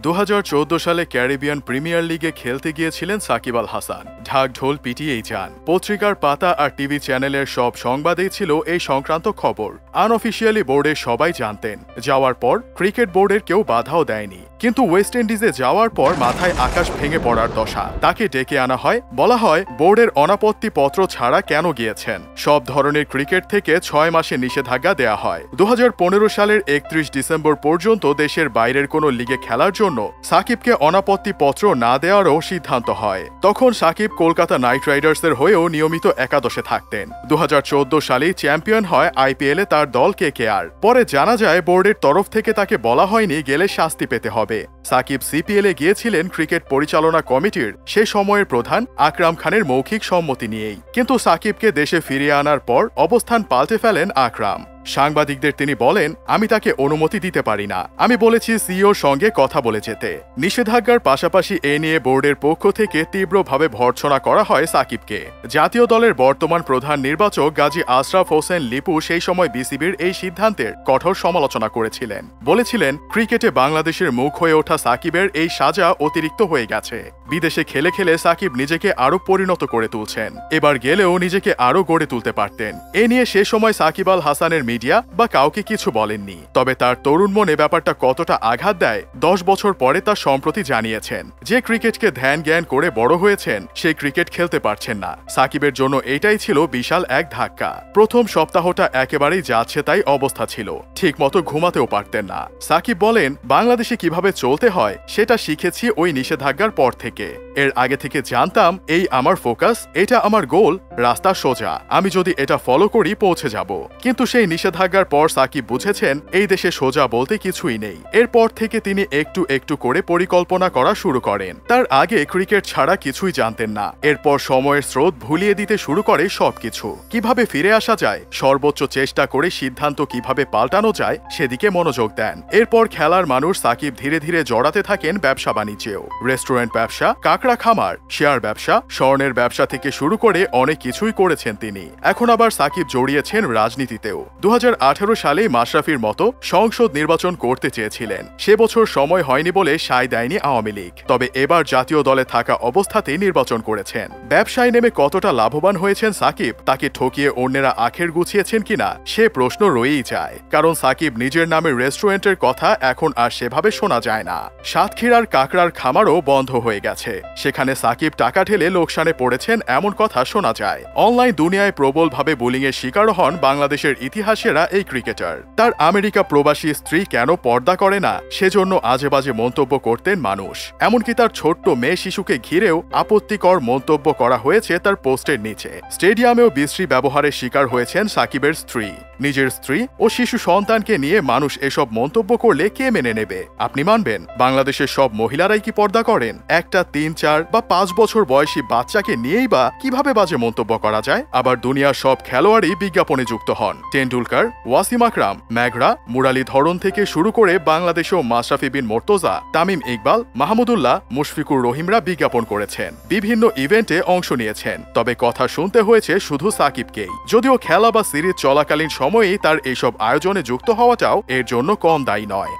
2014 সালে Caribbean premier লিগে খেলতে গিয়েছিলেন সাকিব আল হাসান। ঢাকঢোল পিটিয়েই যান। পত্রিকার পাতা আর টিভি চ্যানেলের সব সংবাদেই ছিল এই সংক্রান্ত খবর। আনঅফিসিয়ালি বোর্ডের সবাই জানতেন। যাওয়ার পর ক্রিকেট বোর্ডের কেউ বাধাও দেয়নি। কিন্তু ওয়েস্ট ইন্ডিজে যাওয়ার পর মাথায় আকাশ ভেঙে পড়ার দশা। তাকে ডেকে আনা হয়, বলা হয় বোর্ডের অনাপত্তি পত্র ছাড়া কেন গিয়েছেন। সব ধরনের ক্রিকেট থেকে 6 মাসে নিষেধাজ্ঞা দেয়া হয়। 2015 সালের 31 ডিসেম্বর পর্যন্ত দেশের বাইরের কোনো লিগে খেলার জন্য সাকিবকে অনাপত্তি পত্র না দেওয়ারও সিদ্ধান্ত হয়। তখন সাকিব কলকাতা নাইট রাইডার্সের হয়েও নিয়মিত একাদশে থাকতেন। 2014 সালেই চ্যাম্পিয়ন হয় আইপিএলে তার দল কেকেআর। পরে জানা যায় বোর্ডের তরফ থেকে তাকে বলা হয়নি গেলে শাস্তি পেতে হবে। সাকিব সিপিএলে গিয়েছিলেন ক্রিকেট পরিচালনা কমিটির সে সময়ের প্রধান আকরাম খানের মৌখিক সম্মতি নিয়েই। কিন্তু সাকিবকে দেশে ফিরিয়ে আনার পর অবস্থান পাল্টে ফেলেন আকরাম। সাংবাদিকদের তিনি বলেন, আমি তাকে অনুমতি দিতে পারি না। আমি বলেছি সিইওর সঙ্গে কথা বলে যেতে। নিষেধাজ্ঞার পাশাপাশি এ নিয়ে বোর্ডের পক্ষ থেকে তীব্রভাবে ভর্ৎসনা করা হয় সাকিবকে। জাতীয় দলের বর্তমান প্রধান নির্বাচক গাজী আশরাফ হোসেন লিপু সেই সময় বিসিবির এই সিদ্ধান্তের কঠোর সমালোচনা করেছিলেন। বলেছিলেন, ক্রিকেটে বাংলাদেশের মুখ হয়ে ওঠা সাকিবের এই সাজা অতিরিক্ত হয়ে গেছে। বিদেশে খেলে খেলে সাকিব নিজেকে আরো পরিণত করে তুলছেন। এবার গেলেও নিজেকে আরো গড়ে তুলতে পারতেন। এ নিয়ে সে সময় সাকিব আল হাসানের মিডিয়া বা কাউকে কিছু বলেননি। তবে তার তরুণ মনে ব্যাপারটা কতটা আঘাত দেয় 10 বছর পরে তা সম্প্রতি জানিয়েছেন। যে ক্রিকেটকে ধ্যান জ্ঞান করে বড় হয়েছেন সেই ক্রিকেট খেলতে পারছেন না। সাকিবের জন্য এটাই ছিল বিশাল এক ধাক্কা। প্রথম সপ্তাহটা একেবারেই যাচ্ছে তাই অবস্থা ছিল। ঠিক মতো ঘুমাতেও পারতেন না। সাকিব বলেন, বাংলাদেশে কিভাবে চলতে হয় সেটা শিখেছি ওই নিষেধাজ্ঞার পর থেকে। এর আগে থেকে জানতাম এই আমার ফোকাস, এটা আমার গোল, রাস্তা সোজা। আমি যদি এটা ফলো করি পৌঁছে যাব। কিন্তু সেই নিষেধাজ্ঞার পর সাকিব বুঝেছেন এই দেশে সোজা বলতে কিছুই নেই। এরপর থেকে তিনি একটু একটু করে পরিকল্পনা করা শুরু করেন। তার আগে ক্রিকেট ছাড়া কিছুই জানতেন না। এরপর সময়ের স্রোত ভুলিয়ে দিতে শুরু করে সবকিছু। কিভাবে ফিরে আসা যায়, সর্বোচ্চ চেষ্টা করে সিদ্ধান্ত কিভাবে পাল্টানো যায় সেদিকে মনোযোগ দেন। এরপর খেলার মানুষ সাকিব ধীরে ধীরে জড়াতে থাকেন ব্যবসা বাণিজ্যেও। রেস্টুরেন্ট ব্যবসা, কাঁকড়া খামার, শেয়ার ব্যবসা, স্বর্ণের ব্যবসা থেকে শুরু করে অনেক কিছুই করেছেন তিনি। এখন আবার সাকিব জড়িয়েছেন রাজনীতিতেও। 2018 সালে মাশরাফির মতো সংসদ নির্বাচন করতে চেয়েছিলেন। সে বছর সময় হয়নি বলে সায় দেয়নি আওয়ামী লীগ। তবে এবার জাতীয় দলে থাকা অবস্থাতেই নির্বাচন করেছেন। ব্যবসায় নেমে কতটা লাভবান হয়েছেন সাকিব, তাকে ঠকিয়ে অন্যেরা আখের গুছিয়েছেন কিনা সে প্রশ্ন রয়েই যায়। কারণ সাকিব নিজের নামে রেস্টুরেন্টের কথা এখন আর সেভাবে শোনা যায় না। সাতক্ষীরার কাঁকড়ার খামারও বন্ধ হয়ে গেছে। সেখানে সাকিব টাকা ঢেলে লোকসানে পড়েছেন এমন কথা শোনা যায়। অনলাইন দুনিয়ায় প্রবলভাবে বুলিংয়ের শিকার হন বাংলাদেশের ইতিহাসেরা এই ক্রিকেটার। তার আমেরিকা প্রবাসী স্ত্রী কেন পর্দা করে না সেজন্য আজে বাজে মন্তব্য করতেন মানুষ। এমনকি তার ছোট্ট মেয়ে শিশুকে ঘিরেও আপত্তিকর মন্তব্য করা হয়েছে তার পোস্টের নিচে। স্টেডিয়ামেও বিশ্রী ব্যবহারের শিকার হয়েছেন সাকিবের স্ত্রী। নিজের স্ত্রী ও শিশু সন্তানকে নিয়ে মানুষ এসব মন্তব্য করলে কে মেনে নেবে? আপনি মানবেন বাংলাদেশের সব মহিলারাই কি পর্দা করেন? একটা 3, 4 বা 5 বছর বয়সী বাচ্চাকে নিয়েই বা কিভাবে বাজে মন্তব্য করা যায়? আবার দুনিয়ার সব খেলোয়াড়ই বিজ্ঞাপনে যুক্ত হন। টেন্ডুলকার, ওয়াসিম আকরাম, ম্যাগরা, মুরালি ধরন থেকে শুরু করে বাংলাদেশেও মাশরাফি বিন মোর্তজা, তামিম ইকবাল, মাহমুদুল্লাহ, মুশফিকুর রহিমরা বিজ্ঞাপন করেছেন। বিভিন্ন ইভেন্টে অংশ নিয়েছেন। তবে কথা শুনতে হয়েছে শুধু সাকিবকেই। যদিও খেলা বা সিরিজ চলাকালীন সময়েই তার এইসব আয়োজনে যুক্ত হওয়াটাও এর জন্য কম দায়ী নয়।